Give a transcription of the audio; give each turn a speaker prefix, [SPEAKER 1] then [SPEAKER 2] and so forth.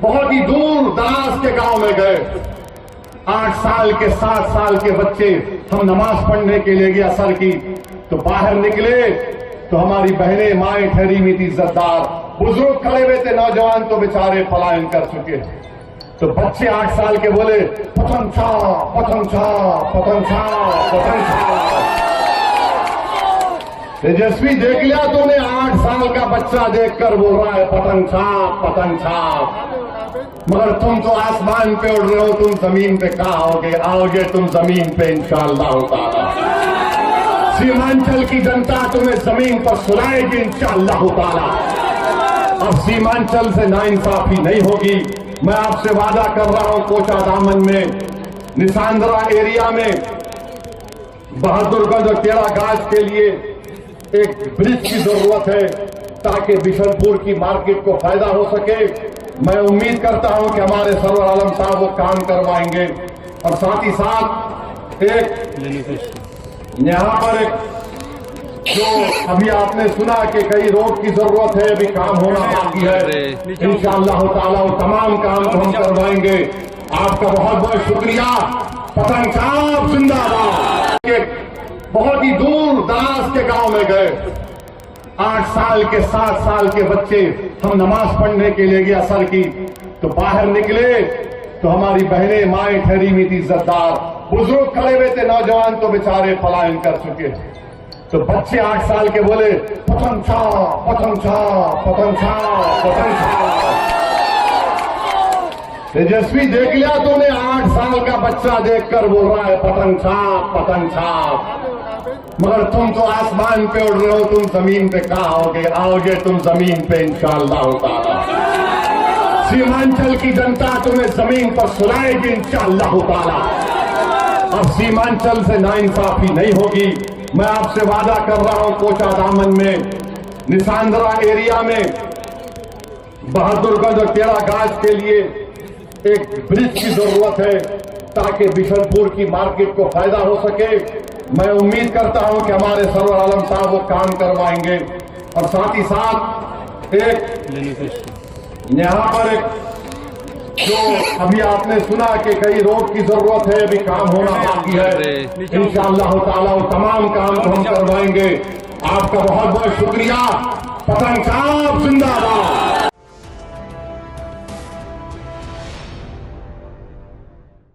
[SPEAKER 1] बहुत ही दूर दराज के गांव में गए। 8 साल के 7 साल के बच्चे हम नमाज पढ़ने के लिए गया असर की, तो बाहर निकले तो हमारी बहनें माएं ठहरी हुई थी इज्जतदार, बुजुर्ग खड़े हुए थे, नौजवान तो बेचारे पलायन कर चुके। तो बच्चे 8 साल के बोले पतंग छा पतंग छा पतंग छा पतंग छा। तेजस्वी देख लिया तूने, 8 साल का बच्चा देखकर बोल रहा है पतंग छाप पतंग छाप। मगर तुम तो आसमान पे उड़ रहे हो, तुम जमीन पे कहाँ आओगे? आओगे तुम जमीन पे इंशाअल्लाह ताला। सीमांचल की जनता तुम्हें जमीन पर सुलाएगी इंशाअल्लाह ताला। अब सीमांचल से नाइंसाफी नहीं होगी। मैं आपसे वादा कर रहा हूं, कोचा दामन में, निशांद्रा एरिया में बहादुरगंज और टेढ़ा गाज के लिए एक ब्रिज की जरूरत है ताकि बिशनपुर की मार्केट को फायदा हो सके। मैं उम्मीद करता हूं कि हमारे सरवर आलम साहब वो काम करवाएंगे। और साथ ही साथ एक यहां पर एक जो अभी आपने सुना कि कई रोड की जरूरत है, अभी काम होना बाकी है। इंशाअल्लाह ताला वो तमाम काम को हम करवाएंगे। आपका बहुत बहुत शुक्रिया। पतंग साहब जिंदाबाद। बहुत ही दूर दराज के गांव में गए। 8 साल के 7 साल के बच्चे हम नमाज पढ़ने के लिए गया असर की, तो बाहर निकले तो हमारी बहनें माएं ठहरी हुई थी इज्जतदार, बुजुर्ग खड़े हुए थे, नौजवान तो बेचारे पलायन कर चुके। तो बच्चे 8 साल के बोले पतंग छा पतंग छा पतंग छा पतंग छा। तेजस्वी देख लिया तूने, 8 साल का बच्चा देखकर बोल रहा है पतंग छाप पतंग छाप। मगर तुम तो आसमान पे उड़ रहे हो, तुम जमीन पे कहाँ आओगे? आओगे तुम जमीन पे इंशाअल्लाह ताला। सीमांचल की जनता तुम्हें जमीन पर सुलाएगी इंशाअल्लाह ताला। अब सीमांचल से नाइंसाफी नहीं होगी। मैं आपसे वादा कर रहा हूं, कोचा दामन में, निशांद्रा एरिया में बहादुरगंज और टेढ़ा गाज के लिए एक ब्रिज की जरूरत है ताकि बिशनपुर की मार्केट को फायदा हो सके। मैं उम्मीद करता हूं कि हमारे सरवर आलम साहब वो काम करवाएंगे। और साथ ही साथ एक यहां पर एक जो अभी आपने सुना कि कई रोड की जरूरत है, अभी काम होना बाकी है। इंशाअल्लाह ताला वो तमाम काम को हम करवाएंगे। आपका बहुत बहुत शुक्रिया। पतंग साहब जिंदाबाद।